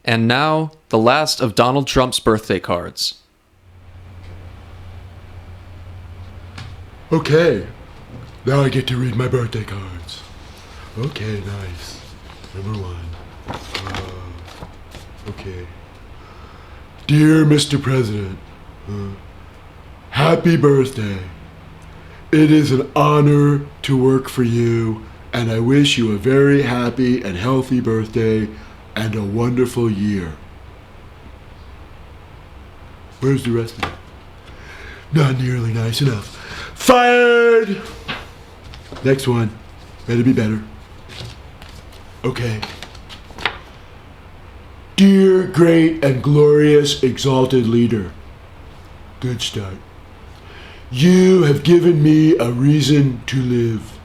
And now, the last of Donald Trump's birthday cards. Okay, now I get to read my birthday cards. Okay, nice. Number one. Okay. Dear Mr. President, happy birthday. It is an honor to work for you, and I wish you a very happy and healthy birthday and a wonderful year. Where's the rest of it? Not nearly nice enough. Fired! Next one. Better be better. Okay. Dear great and glorious exalted leader. Good start. You have given me a reason to live.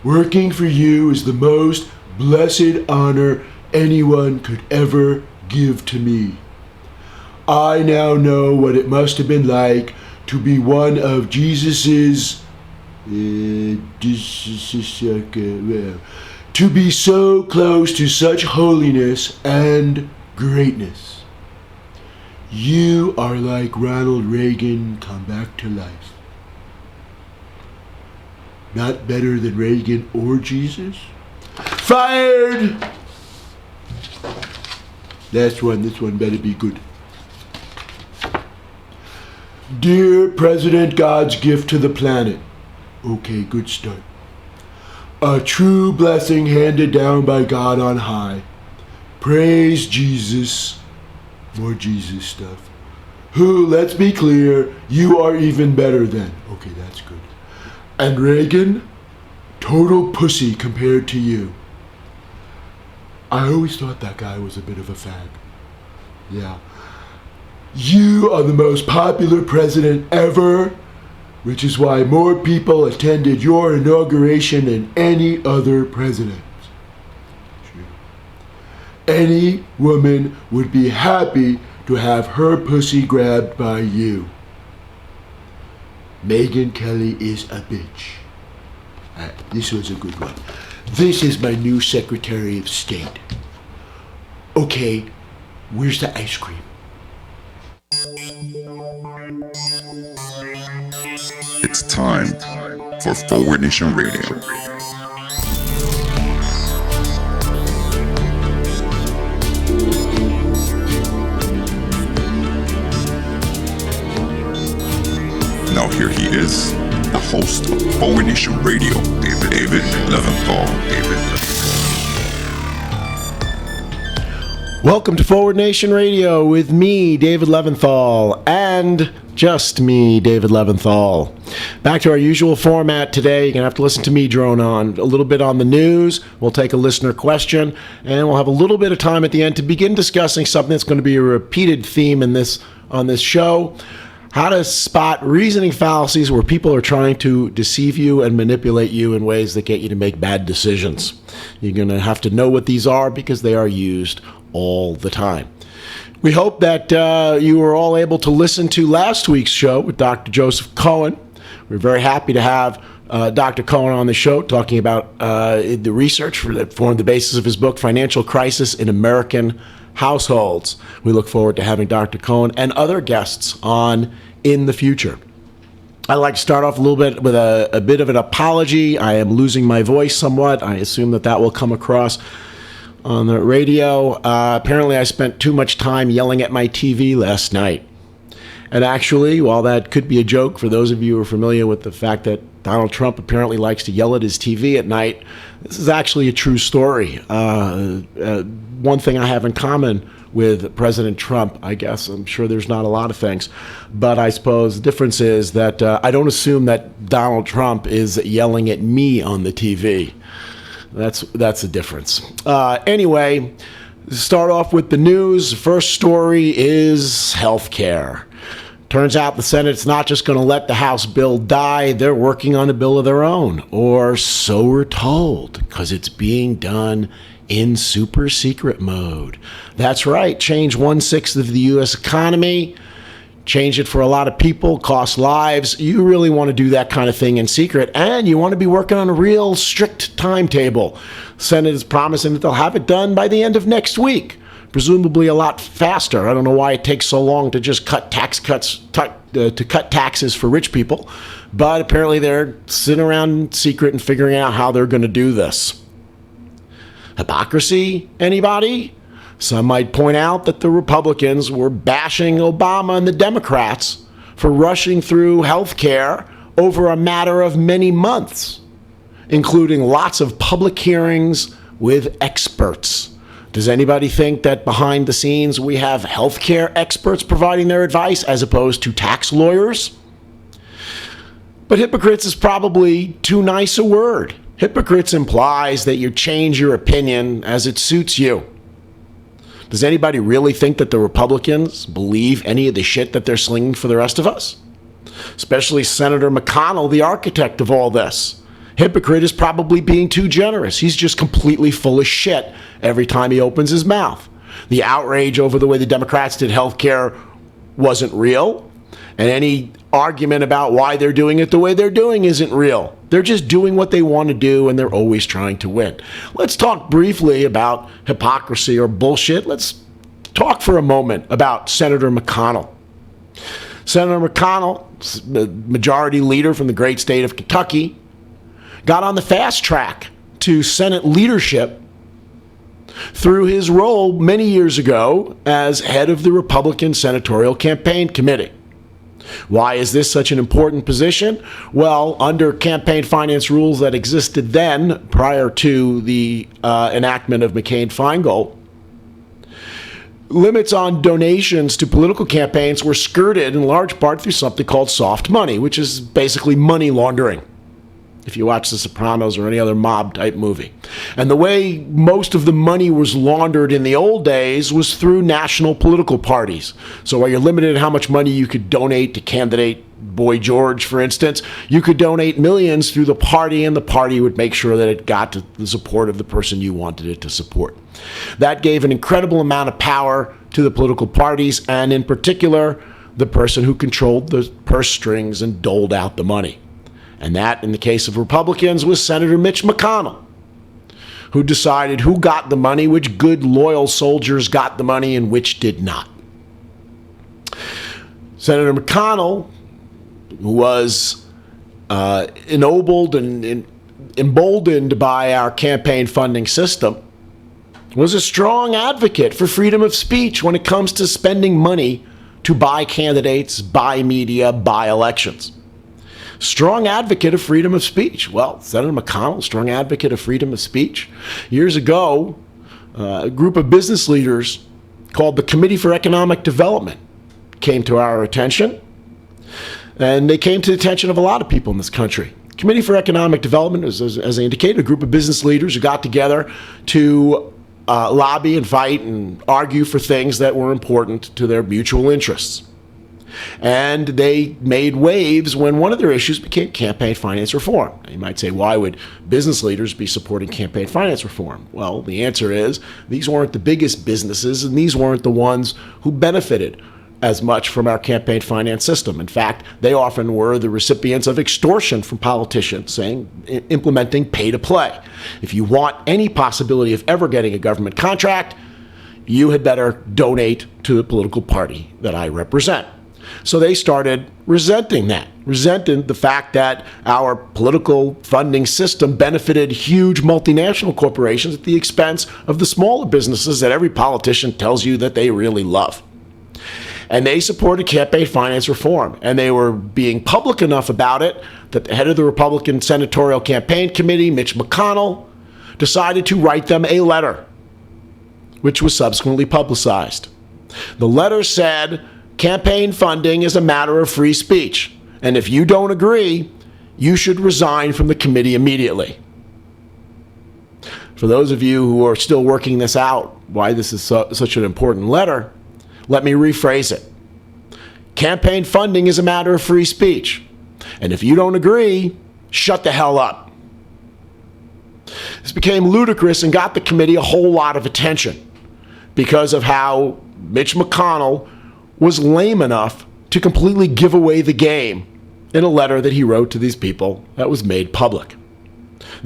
Working for you is the most blessed honor anyone could ever give to me. I now know what it must have been like to be one of Jesus's to be so close to such holiness and greatness. You are like Ronald Reagan come back to life. Not better than Reagan or Jesus? Fired! Last one, this one better be good. Dear President, God's gift to the planet. Okay, good start. A true blessing handed down by God on high. Praise Jesus. More Jesus stuff. Who, let's be clear, you are even better than. Okay, that's good. And Reagan, total pussy compared to you. I always thought that guy was a bit of a fag. Yeah. You are the most popular president ever, which is why more people attended your inauguration than any other president. True. Any woman would be happy to have her pussy grabbed by you. Megyn Kelly is a bitch. This was a good one. This is my new Secretary of State. Okay, where's the ice cream? It's time for Forward Nation Radio. Now here he is, the host of Forward Nation Radio, David Leventhal. Welcome to Forward Nation Radio with me, David Leventhal, and just me, David Leventhal. Back to our usual format today. You're going to have to listen to me drone on a little bit on the news. We'll take a listener question, and we'll have a little bit of time at the end to begin discussing something that's going to be a repeated theme on this show. How to spot reasoning fallacies where people are trying to deceive you and manipulate you in ways that get you to make bad decisions. You're going to have to know what these are because they are used all the time. We hope that you were all able to listen to last week's show with Dr. Joseph Cohen. We're very happy to have Dr. Cohen on the show talking about the research that formed the basis of his book, Financial Crisis in American Households. We look forward to having Dr. Cohen and other guests on in the future. I'd like to start off a little bit with a bit of an apology. I am losing my voice somewhat. I assume that will come across on the radio. Apparently I spent too much time yelling at my TV last night. And actually, while that could be a joke for those of you who are familiar with the fact that Donald Trump apparently likes to yell at his TV at night, this is actually a true story. One thing I have in common with President Trump, I guess, I'm sure there's not a lot of things, but I suppose the difference is that I don't assume that Donald Trump is yelling at me on the TV. That's the difference. Anyway, start off with the news. First story is healthcare. Turns out the Senate's not just going to let the House bill die. They're working on a bill of their own, or so we're told, because it's being done in super secret mode. That's right. Change 1/6 of the U.S. economy. Change it for a lot of people, cost lives. You really want to do that kind of thing in secret, and you want to be working on a real strict timetable. Senate is promising that they'll have it done by the end of next week. presumably a lot faster. I don't know why it takes so long to just cut taxes for rich people, but apparently they're sitting around in secret and figuring out how they're going to do this. Hypocrisy, anybody? Some might point out that the Republicans were bashing Obama and the Democrats for rushing through health care over a matter of many months, including lots of public hearings with experts. Does anybody think that behind the scenes we have healthcare experts providing their advice as opposed to tax lawyers? But hypocrites is probably too nice a word. Hypocrites implies that you change your opinion as it suits you. Does anybody really think that the Republicans believe any of the shit that they're slinging for the rest of us? Especially Senator McConnell, the architect of all this. Hypocrite is probably being too generous. He's just completely full of shit every time he opens his mouth. The outrage over the way the Democrats did health care wasn't real, and any argument about why they're doing it the way they're doing isn't real. They're just doing what they want to do, and they're always trying to win. Let's talk briefly about hypocrisy or bullshit. Let's talk for a moment about Senator McConnell. Senator McConnell, the majority leader from the great state of Kentucky, got on the fast track to Senate leadership through his role many years ago as head of the Republican Senatorial Campaign Committee. Why is this such an important position? Well, under campaign finance rules that existed then, prior to the enactment of McCain-Feingold, limits on donations to political campaigns were skirted in large part through something called soft money, which is basically money laundering, if you watch The Sopranos or any other mob-type movie. And the way most of the money was laundered in the old days was through national political parties. So while you're limited in how much money you could donate to candidate Boy George, for instance, you could donate millions through the party, and the party would make sure that it got to the support of the person you wanted it to support. That gave an incredible amount of power to the political parties, and in particular, the person who controlled the purse strings and doled out the money. And that, in the case of Republicans, was Senator Mitch McConnell, who decided who got the money, which good, loyal soldiers got the money, and which did not. Senator McConnell, who was ennobled and emboldened by our campaign funding system, was a strong advocate for freedom of speech when it comes to spending money to buy candidates, buy media, buy elections. Strong advocate of freedom of speech. Well, Senator McConnell, strong advocate of freedom of speech. Years ago, a group of business leaders called the Committee for Economic Development came to our attention, and they came to the attention of a lot of people in this country. Committee for Economic Development is, as I indicated, a group of business leaders who got together to lobby and fight and argue for things that were important to their mutual interests. And they made waves when one of their issues became campaign finance reform. You might say, why would business leaders be supporting campaign finance reform? Well, the answer is these weren't the biggest businesses, and these weren't the ones who benefited as much from our campaign finance system. In fact, they often were the recipients of extortion from politicians, implementing pay to play. If you want any possibility of ever getting a government contract, you had better donate to the political party that I represent. So they started resenting the fact that our political funding system benefited huge multinational corporations at the expense of the smaller businesses that every politician tells you that they really love. And they supported campaign finance reform, and they were being public enough about it that the head of the Republican Senatorial Campaign Committee, Mitch McConnell, decided to write them a letter, which was subsequently publicized. The letter said, campaign funding is a matter of free speech, and if you don't agree, you should resign from the committee immediately. For those of you who are still working this out, why this is such an important letter, let me rephrase it. Campaign funding is a matter of free speech, and if you don't agree, shut the hell up. This became ludicrous and got the committee a whole lot of attention because of how Mitch McConnell was lame enough to completely give away the game in a letter that he wrote to these people that was made public.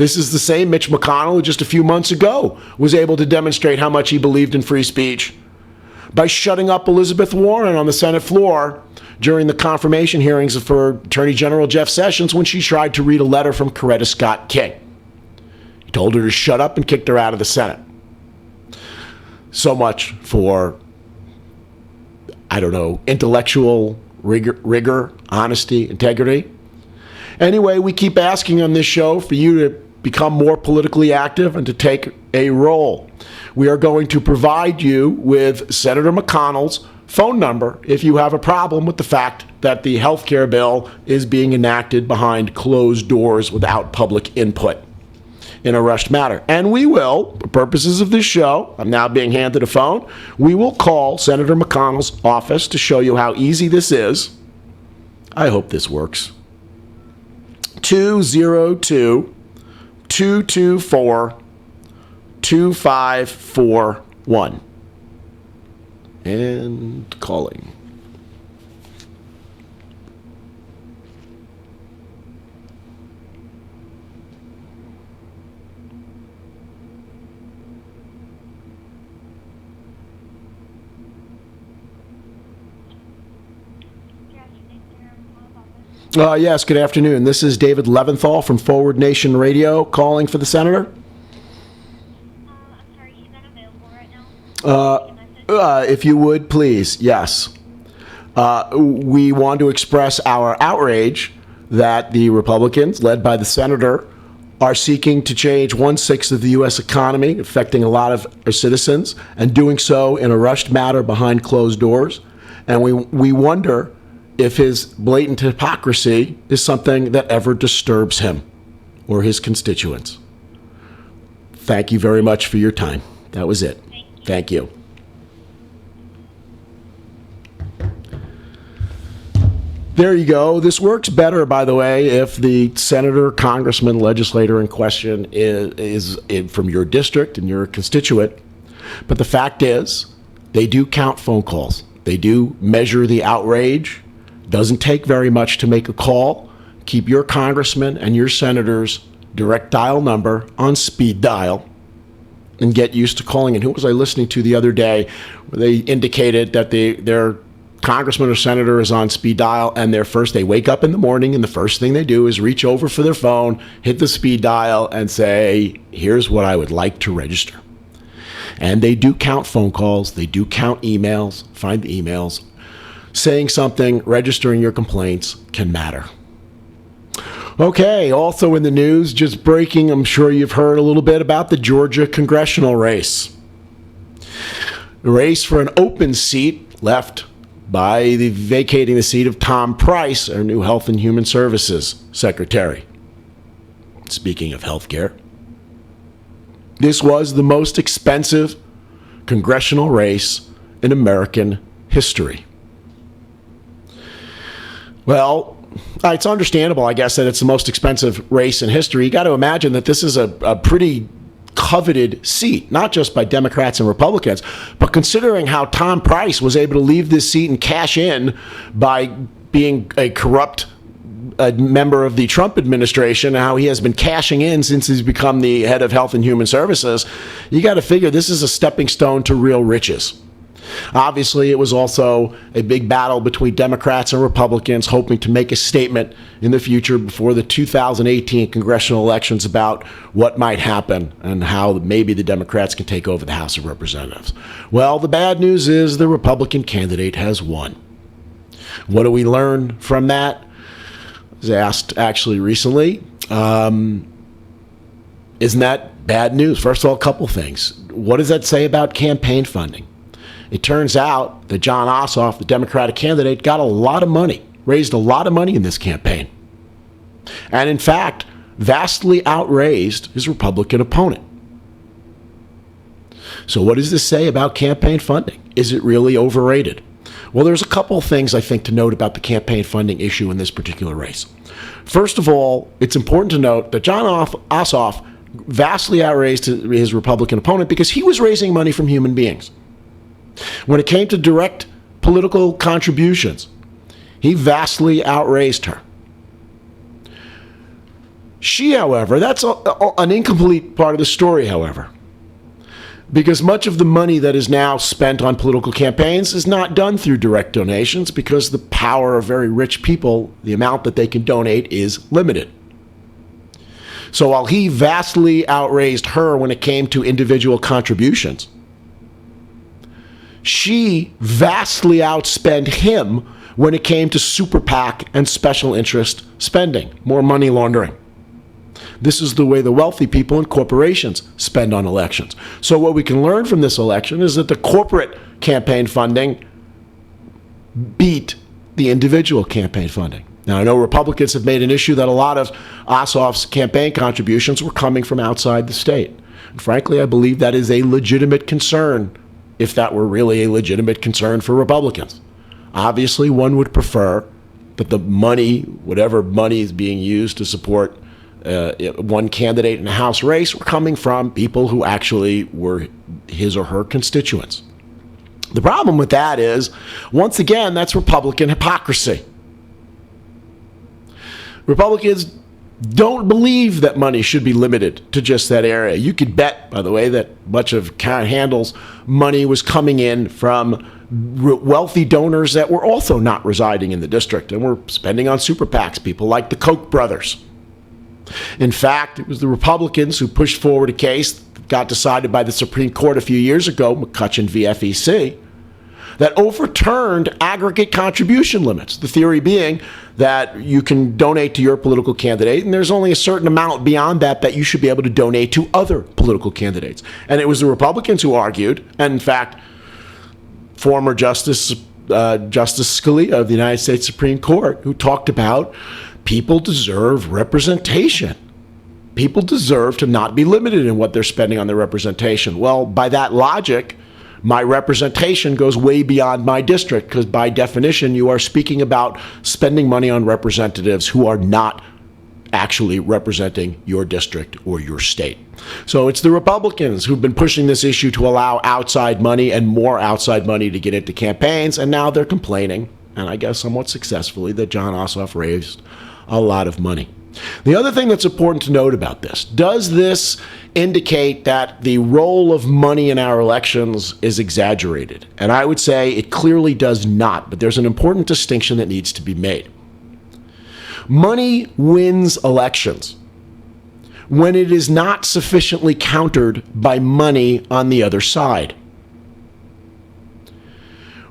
This is the same Mitch McConnell who just a few months ago was able to demonstrate how much he believed in free speech by shutting up Elizabeth Warren on the Senate floor during the confirmation hearings for Attorney General Jeff Sessions when she tried to read a letter from Coretta Scott King. He told her to shut up and kicked her out of the Senate. So much for, intellectual rigor, honesty, integrity. Anyway, we keep asking on this show for you to become more politically active and to take a role. We are going to provide you with Senator McConnell's phone number if you have a problem with the fact that the health care bill is being enacted behind closed doors without public input in a rushed manner. And we will, for purposes of this show, I'm now being handed a phone, we will call Senator McConnell's office to show you how easy this is. I hope this works. 202-224-2541. And calling. Yes, good afternoon. This is David Leventhal from Forward Nation Radio calling for the senator. I'm sorry, he's unavailable right now. If you would, please, yes. We want to express our outrage that the Republicans, led by the senator, are seeking to change 1/6 of the U.S. economy, affecting a lot of our citizens, and doing so in a rushed manner behind closed doors. And we wonder if his blatant hypocrisy is something that ever disturbs him or his constituents. Thank you very much for your time. That was it. Thank you. There you go. This works better, by the way, if the senator, congressman, legislator in question is from your district and you're a constituent. But the fact is, they do count phone calls. They do measure the outrage. Doesn't take very much to make a call. Keep your congressman and your senator's direct dial number on speed dial and get used to calling it. Who was I listening to the other day where they indicated that their congressman or senator is on speed dial and they wake up in the morning and the first thing they do is reach over for their phone, hit the speed dial and say, here's what I would like to register. And they do count phone calls. They do count emails. Find the emails. Saying something, registering your complaints can matter. Okay, also in the news, just breaking, I'm sure you've heard a little bit about the Georgia congressional race. The race for an open seat left by vacating the seat of Tom Price, our new Health and Human Services Secretary. Speaking of healthcare, this was the most expensive congressional race in American history. Well, it's understandable, I guess, that it's the most expensive race in history. You got to imagine that this is a pretty coveted seat, not just by Democrats and Republicans, but considering how Tom Price was able to leave this seat and cash in by being a corrupt member of the Trump administration, how he has been cashing in since he's become the head of Health and Human Services, you got to figure this is a stepping stone to real riches. Obviously, it was also a big battle between Democrats and Republicans hoping to make a statement in the future before the 2018 congressional elections about what might happen and how maybe the Democrats can take over the House of Representatives. Well, the bad news is the Republican candidate has won. What do we learn from that? I was asked actually recently. Isn't that bad news? First of all, a couple things. What does that say about campaign funding? It turns out that Jon Ossoff, the Democratic candidate, got a lot of money, raised a lot of money in this campaign. And in fact, vastly outraised his Republican opponent. So what does this say about campaign funding? Is it really overrated? Well, there's a couple of things I think to note about the campaign funding issue in this particular race. First of all, it's important to note that Jon Ossoff vastly outraised his Republican opponent because he was raising money from human beings. When it came to direct political contributions, he vastly outraised her. She, however, that's an incomplete part of the story, however. Because much of the money that is now spent on political campaigns is not done through direct donations because the power of very rich people, the amount that they can donate, is limited. So while he vastly outraised her when it came to individual contributions, she vastly outspent him when it came to super PAC and special interest spending, more money laundering. This is the way the wealthy people and corporations spend on elections. So what we can learn from this election is that the corporate campaign funding beat the individual campaign funding. Now, I know Republicans have made an issue that a lot of Ossoff's campaign contributions were coming from outside the state. And frankly, I believe that is a legitimate concern, if that were really a legitimate concern for Republicans. Obviously, one would prefer that the money, whatever money is being used to support one candidate in a House race, were coming from people who actually were his or her constituents. The problem with that is, once again, that's Republican hypocrisy. Republicans don't believe that money should be limited to just that area. You could bet, by the way, that much of Karen Handel's money was coming in from wealthy donors that were also not residing in the district and were spending on super PACs, people like the Koch brothers. In fact, it was the Republicans who pushed forward a case that got decided by the Supreme Court a few years ago, McCutcheon v. FEC, that overturned aggregate contribution limits. The theory being that you can donate to your political candidate, and there's only a certain amount beyond that that you should be able to donate to other political candidates. And it was the Republicans who argued, and in fact, former Justice Scalia of the United States Supreme Court, who talked about people deserve representation. People deserve to not be limited in what they're spending on their representation. Well, by that logic, my representation goes way beyond my district because by definition, you are speaking about spending money on representatives who are not actually representing your district or your state. So it's the Republicans who've been pushing this issue to allow outside money and more outside money to get into campaigns, and now they're complaining, and I guess somewhat successfully, that Jon Ossoff raised a lot of money. The other thing that's important to note about this, does this indicate that the role of money in our elections is exaggerated? And I would say it clearly does not, but there's an important distinction that needs to be made. Money wins elections when it is not sufficiently countered by money on the other side.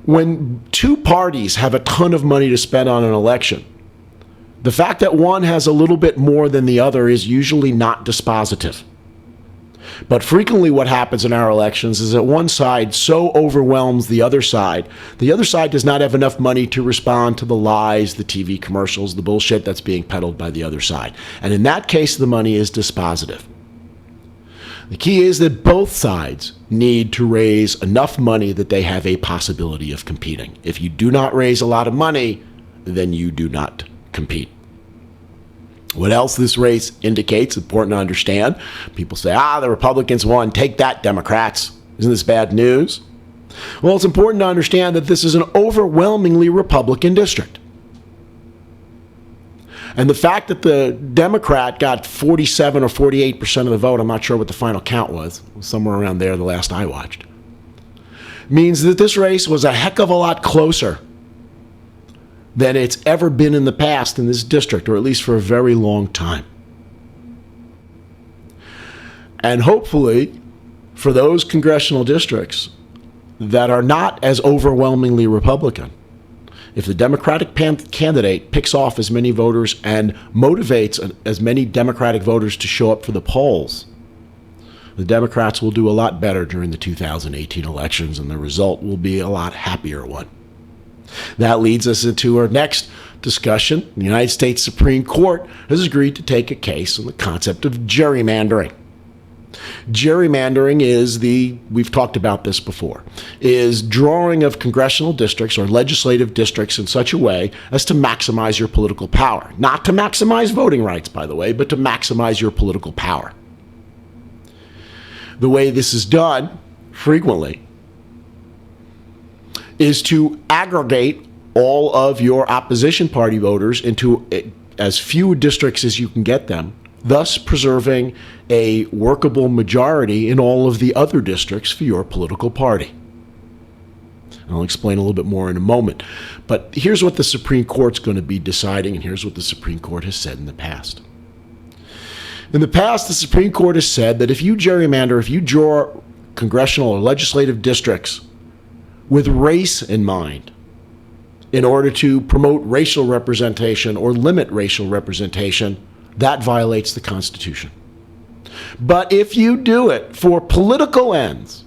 When two parties have a ton of money to spend on an election, the fact that one has a little bit more than the other is usually not dispositive. But frequently what happens in our elections is that one side so overwhelms the other side does not have enough money to respond to the lies, the TV commercials, the bullshit that's being peddled by the other side. And in that case, the money is dispositive. The key is that both sides need to raise enough money that they have a possibility of competing. If you do not raise a lot of money, then you do not compete. What else this race indicates, important to understand. People say, the Republicans won. Take that, Democrats. Isn't this bad news? Well, it's important to understand that this is an overwhelmingly Republican district. And the fact that the Democrat got 47 or 48% of the vote, I'm not sure what the final count was, it was somewhere around there the last I watched, means that this race was a heck of a lot closer than it's ever been in the past in this district, or at least for a very long time. And hopefully, for those congressional districts that are not as overwhelmingly Republican, if the Democratic candidate picks off as many voters and motivates as many Democratic voters to show up for the polls, the Democrats will do a lot better during the 2018 elections, and the result will be a lot happier one. That leads us into our next discussion. The United States Supreme Court has agreed to take a case on the concept of gerrymandering. Gerrymandering is we've talked about this before, is drawing of congressional districts or legislative districts in such a way as to maximize your political power. Not to maximize voting rights, by the way, but to maximize your political power. The way this is done frequently is to aggregate all of your opposition party voters into as few districts as you can get them thus preserving a workable majority in all of the other districts for your political party. I'll explain a little bit more in a moment. But here's what the Supreme Court's going to be deciding, and here's what the Supreme Court has said in the past. In the past, the Supreme Court has said that if you gerrymander, if you draw congressional or legislative districts with race in mind, in order to promote racial representation or limit racial representation, that violates the Constitution. But if you do it for political ends,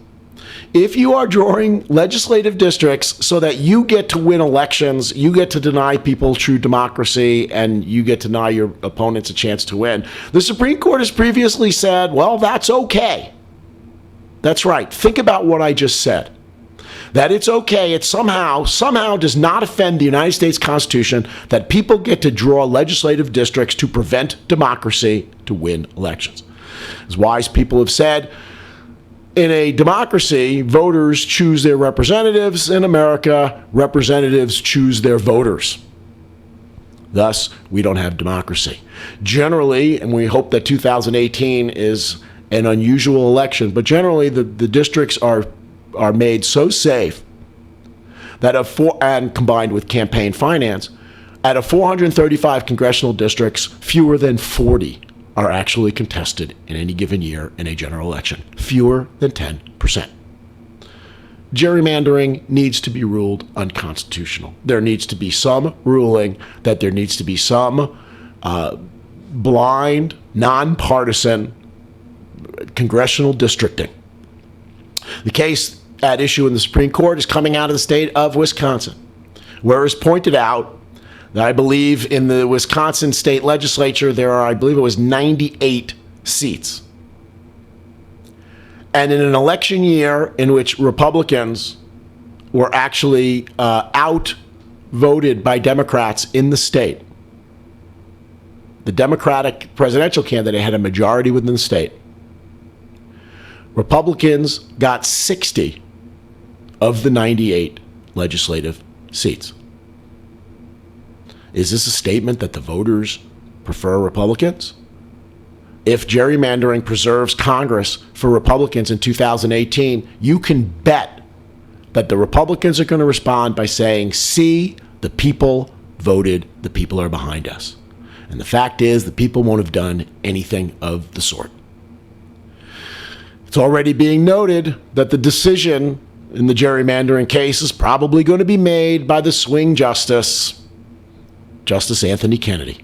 if you are drawing legislative districts so that you get to win elections, you get to deny people true democracy, and you get to deny your opponents a chance to win, the Supreme Court has previously said, well, that's okay. That's right. Think about what I just said. That it's okay, it somehow does not offend the United States Constitution that people get to draw legislative districts to prevent democracy to win elections. As wise people have said, in a democracy, voters choose their representatives. In America, representatives choose their voters. Thus, we don't have democracy. Generally, and we hope that 2018 is an unusual election, but generally the districts are made so safe that and combined with campaign finance, out of 435 congressional districts, fewer than 40 are actually contested in any given year in a general election. Fewer than 10%. Gerrymandering needs to be ruled unconstitutional. There needs to be some ruling that there needs to be some blind, nonpartisan congressional districting. The case at issue in the Supreme Court is coming out of the state of Wisconsin, where it's pointed out that I believe in the Wisconsin state legislature there are, I believe it was 98 seats. And in an election year in which Republicans were actually outvoted by Democrats in the state, the Democratic presidential candidate had a majority within the state. Republicans got 60 of the 98 legislative seats. Is this a statement that the voters prefer Republicans? If gerrymandering preserves Congress for Republicans in 2018, you can bet that the Republicans are going to respond by saying, see, the people voted, the people are behind us. And the fact is, the people won't have done anything of the sort. It's already being noted that the decision in the gerrymandering case is probably going to be made by the swing justice, Justice Anthony Kennedy,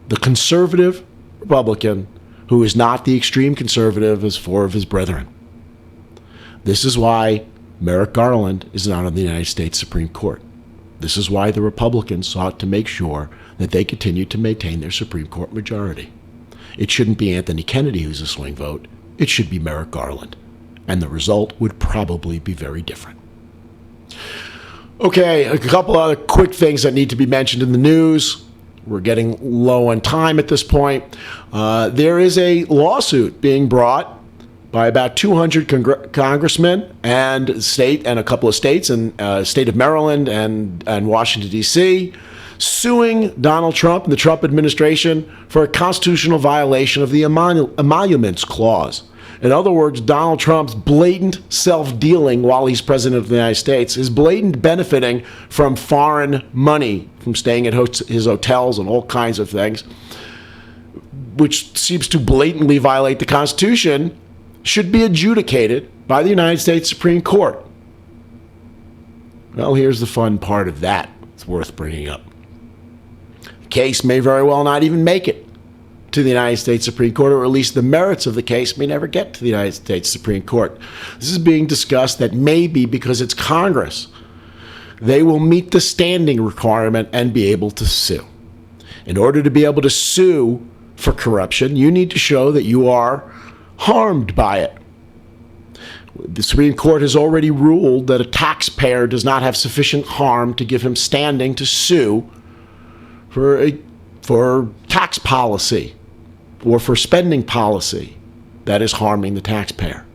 the conservative Republican who is not the extreme conservative as four of his brethren. This is why Merrick Garland is not on the United States Supreme Court. This is why the Republicans sought to make sure that they continued to maintain their Supreme Court majority. It shouldn't be Anthony Kennedy who's a swing vote. It should be Merrick Garland. And the result would probably be very different. Okay, a couple other quick things that need to be mentioned in the news. We're getting low on time at this point. There is a lawsuit being brought by about 200 congressmen and a couple of states, and state of Maryland and Washington, D.C., suing Donald Trump and the Trump administration for a constitutional violation of the Emoluments Clause. In other words, Donald Trump's blatant self-dealing while he's president of the United States, his blatant benefiting from foreign money, from staying at his hotels and all kinds of things, which seems to blatantly violate the Constitution, should be adjudicated by the United States Supreme Court. Well, here's the fun part of that. It's worth bringing up. The case may very well not even make it to the United States Supreme Court, or at least the merits of the case may never get to the United States Supreme Court. This is being discussed that maybe because it's Congress, they will meet the standing requirement and be able to sue. In order to be able to sue for corruption, you need to show that you are harmed by it. The Supreme Court has already ruled that a taxpayer does not have sufficient harm to give him standing to sue for tax policy or for spending policy that is harming the taxpayer.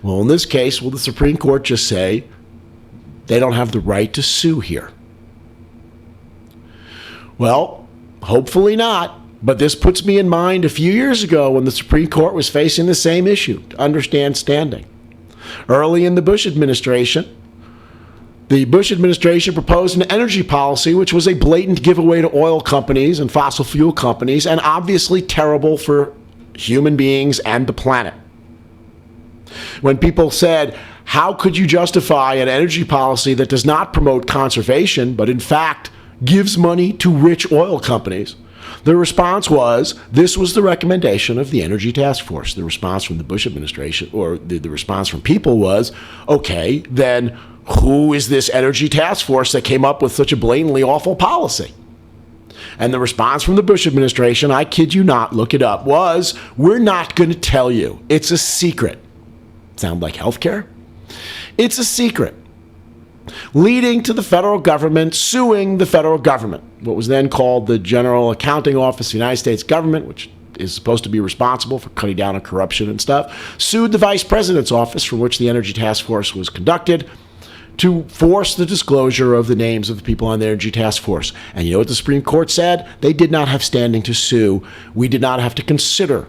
Well, in this case, will the Supreme Court just say they don't have the right to sue here? Well, hopefully not. But this puts me in mind a few years ago when the Supreme Court was facing the same issue, to understand standing. Early in the Bush administration proposed an energy policy which was a blatant giveaway to oil companies and fossil fuel companies, and obviously terrible for human beings and the planet. When people said, how could you justify an energy policy that does not promote conservation, but in fact gives money to rich oil companies? The response was, this was the recommendation of the Energy Task Force. The response from the Bush administration, or the response from people was, okay, then who is this Energy Task Force that came up with such a blatantly awful policy? And the response from the Bush administration, I kid you not, look it up, was, we're not going to tell you. It's a secret. Sound like healthcare? It's a secret. Leading to the federal government suing the federal government, what was then called the General Accounting Office of the United States government, which is supposed to be responsible for cutting down on corruption and stuff, sued the vice president's office, from which the Energy Task Force was conducted, to force the disclosure of the names of the people on the Energy Task Force. And you know what the Supreme Court said? They did not have standing to sue. We did not have to consider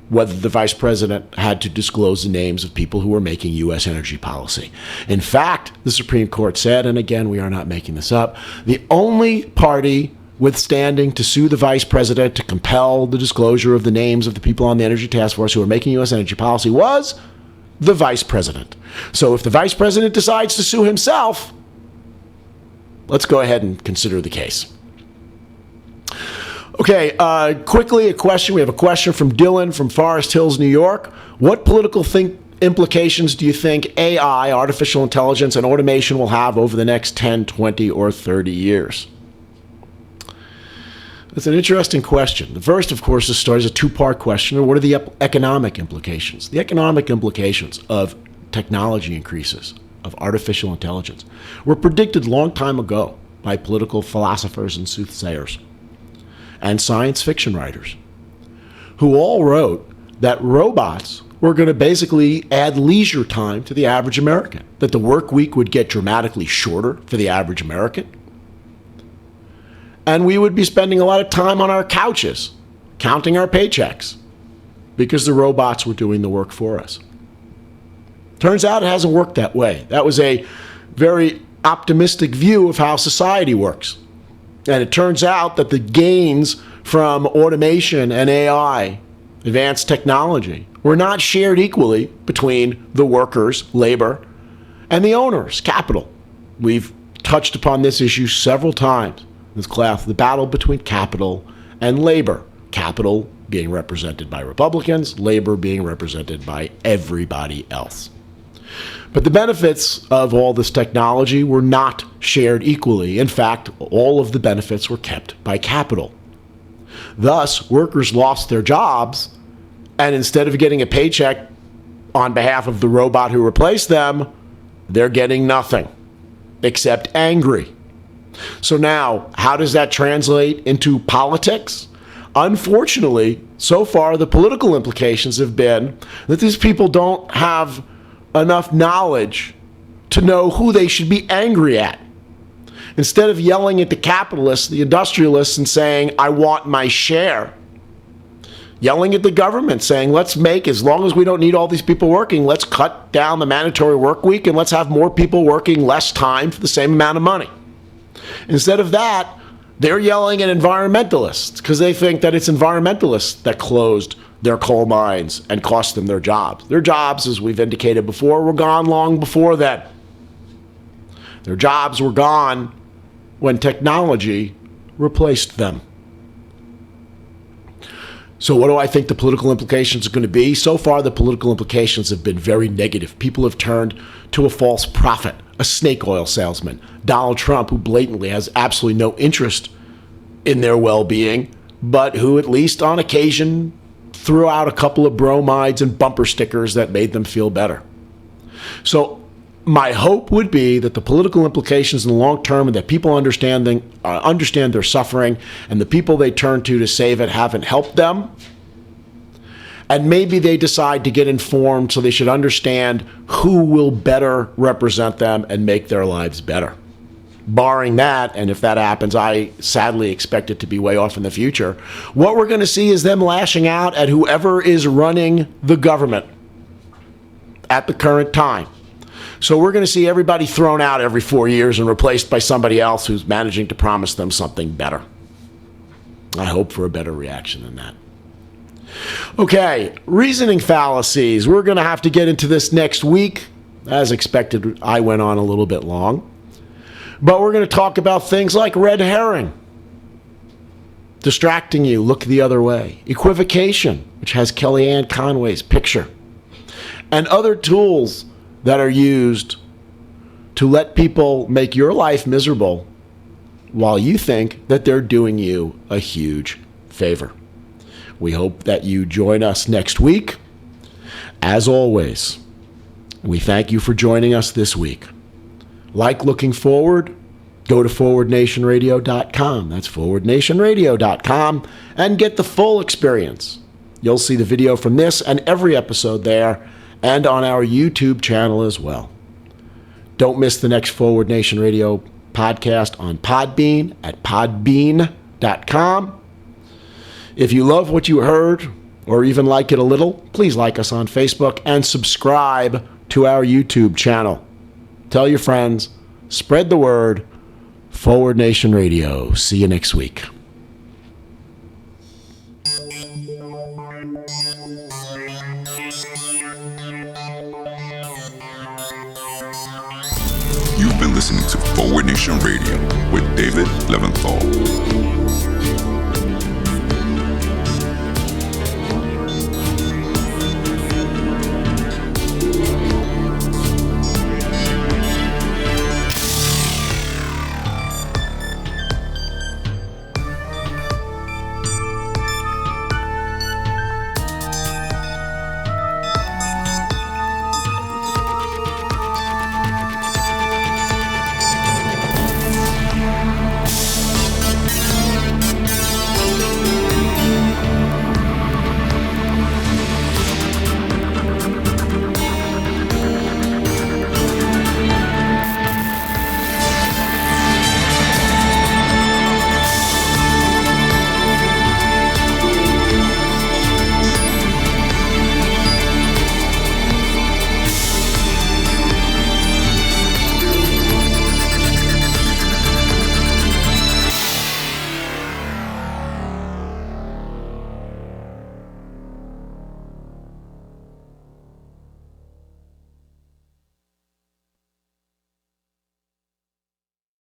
whether the vice president had to disclose the names of people who were making U.S. energy policy. In fact, the Supreme Court said, and again, we are not making this up, the only party with standing to sue the vice president to compel the disclosure of the names of the people on the Energy Task Force who were making U.S. energy policy was the vice president. So if the vice president decides to sue himself, let's go ahead and consider the case. Okay, quickly a question. We have a question from Dylan from Forest Hills, New York. What political implications do you think AI, artificial intelligence, and automation will have over the next 10, 20, or 30 years? That's an interesting question. The first, of course, is a two-part question. What are the economic implications? The economic implications of technology increases, of artificial intelligence, were predicted a long time ago by political philosophers and soothsayers and science fiction writers, who all wrote that robots were going to basically add leisure time to the average American, that the work week would get dramatically shorter for the average American, and we would be spending a lot of time on our couches counting our paychecks because the robots were doing the work for us. Turns out it hasn't worked that way. That was a very optimistic view of how society works. And it turns out that the gains from automation and AI, advanced technology, were not shared equally between the workers, labor, and the owners, capital. We've touched upon this issue several times in this class, the battle between capital and labor. Capital being represented by Republicans, labor being represented by everybody else. But the benefits of all this technology were not shared equally. In fact, all of the benefits were kept by capital. Thus, workers lost their jobs, and instead of getting a paycheck on behalf of the robot who replaced them, they're getting nothing except angry. So now, how does that translate into politics? Unfortunately, so far, the political implications have been that these people don't have enough knowledge to know who they should be angry at. Instead of yelling at the capitalists, the industrialists, and saying, I want my share, yelling at the government, saying, let's make, as long as we don't need all these people working, let's cut down the mandatory work week and let's have more people working less time for the same amount of money. Instead of that, they're yelling at environmentalists because they think that it's environmentalists that closed their coal mines and cost them their jobs. Their jobs, as we've indicated before, were gone long before that. Their jobs were gone when technology replaced them. So what do I think the political implications are going to be? So far, the political implications have been very negative. People have turned to a false prophet, a snake oil salesman, Donald Trump, who blatantly has absolutely no interest in their well-being, but who at least on occasion threw out a couple of bromides and bumper stickers that made them feel better. So my hope would be that the political implications in the long term and that people understand their suffering and the people they turn to save it haven't helped them. And maybe they decide to get informed so they should understand who will better represent them and make their lives better. barring that, and if that happens, I sadly expect it to be way off in the future, what we're going to see is them lashing out at whoever is running the government at the current time. So we're going to see everybody thrown out every 4 years and replaced by somebody else who's managing to promise them something better. I hope for a better reaction than that. Okay, reasoning fallacies. We're going to have to get into this next week. As expected, I went on a little bit long. But we're going to talk about things like red herring, distracting you, look the other way, equivocation, which has Kellyanne Conway's picture, and other tools that are used to let people make your life miserable while you think that they're doing you a huge favor. We hope that you join us next week. As always, we thank you for joining us this week. Like looking forward, go to forwardnationradio.com. That's forwardnationradio.com, and get the full experience. You'll see the video from this and every episode there, and on our YouTube channel as well. Don't miss the next Forward Nation Radio podcast on Podbean at podbean.com. If you love what you heard, or even like it a little, please like us on Facebook and subscribe to our YouTube channel. Tell your friends, spread the word. Forward Nation Radio. See you next week. You've been listening to Forward Nation Radio with David Leventhal.